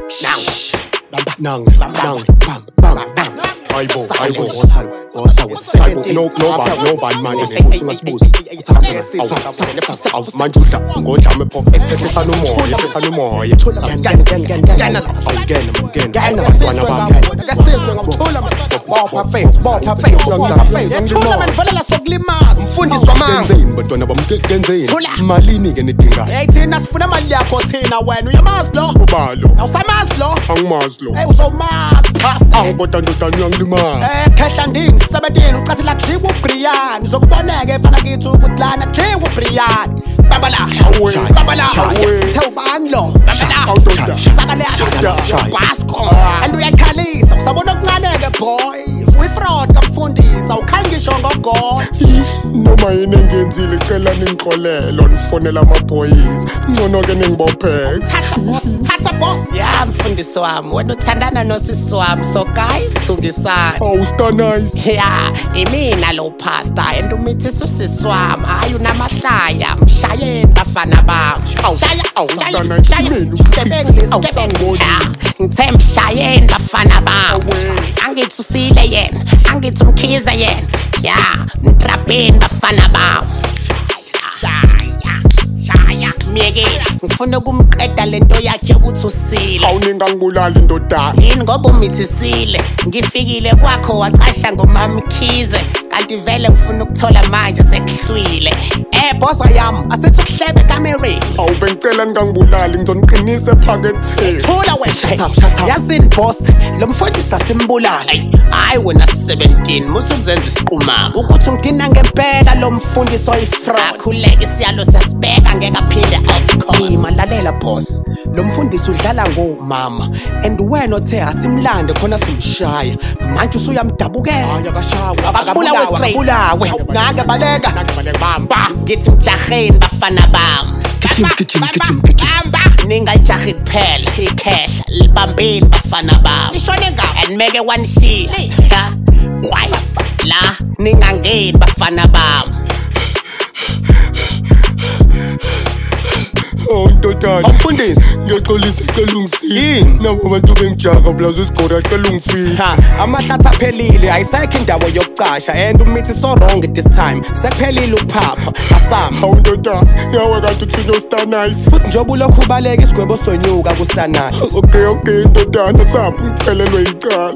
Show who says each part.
Speaker 1: Nang, bam, bam. Aibo, no bad man, just pushing us boost. Manjusa, go jam a pop, if no more,
Speaker 2: Khehla ndini 17 uqathela kudliwa uBrian zokuboneke fana kithi ukudlana kudliwa uBrian bambala thewubani lo bambala sakalana kwasko and uyakhalisa usabona okuncaneke boy uyifraud kamfundisa ukhangisho ngogogo
Speaker 1: noma yini engenzile cela ningixolelo nifonela ama-boys ngcono ke ningibophe
Speaker 2: thatha boss ya mfundisi wami wena uthandana nosisi wami so guys thungisana
Speaker 1: Star nice
Speaker 2: ya imina lo pastor and umithisa usisi wami hayi unamahlaya mshayeni bafana bami ngithe mshayeni bafana bami angithi usile yena angithi umkhize yena ya mtrapeni bafana bami shaya miyekela ngifuna ukumqeda lento yakhe ukuthi usile
Speaker 1: awuninga ngibulala indodana
Speaker 2: yini ngoba umithisile ngifikile kwakho waqasha ngomama Khize kanti vele ngifuna ukuthola manje sekuhlwile bossa yami asithi ukuhlebe kamereni
Speaker 1: awubengicela ningangibulali ngizoniqinisa ephaketheni
Speaker 2: thula we shut up yazini boss lo mfundisi simbulala hayi wena 17 musukuzenza isiqhumama ukuthi ungidina ngempela lo mfundisi oyifraud khuleka isiyalo siyasibeka ngeke aphinde of course imalalela boss lo mfundisi udlala ngomama and wena othe asimlande khona simshaya manje usuyamdabukela akabulawe nake baleka bamba ngithi mjaheni bafana bami bamba ningajahi kuphela ikhehla libambeni bafana bami nishone ngapha and make one shit twice la ningangeni bafana bami
Speaker 1: ndodana mfundisi ngiyaxolisa cela ungisize nabo abantu bengijaha blazo isigora cela ungifise
Speaker 2: amahlathi aphelile ayisekho indawo yokucasha and umithi so wrong this time sekuphelile uphapha asama
Speaker 1: ndodana yawe kanti uthina Star nice
Speaker 2: futhi njengoba ulokhu ubaleka isigwebo sonyuka ku Star nice
Speaker 1: okay ndodana sambe ngiphelelwe icala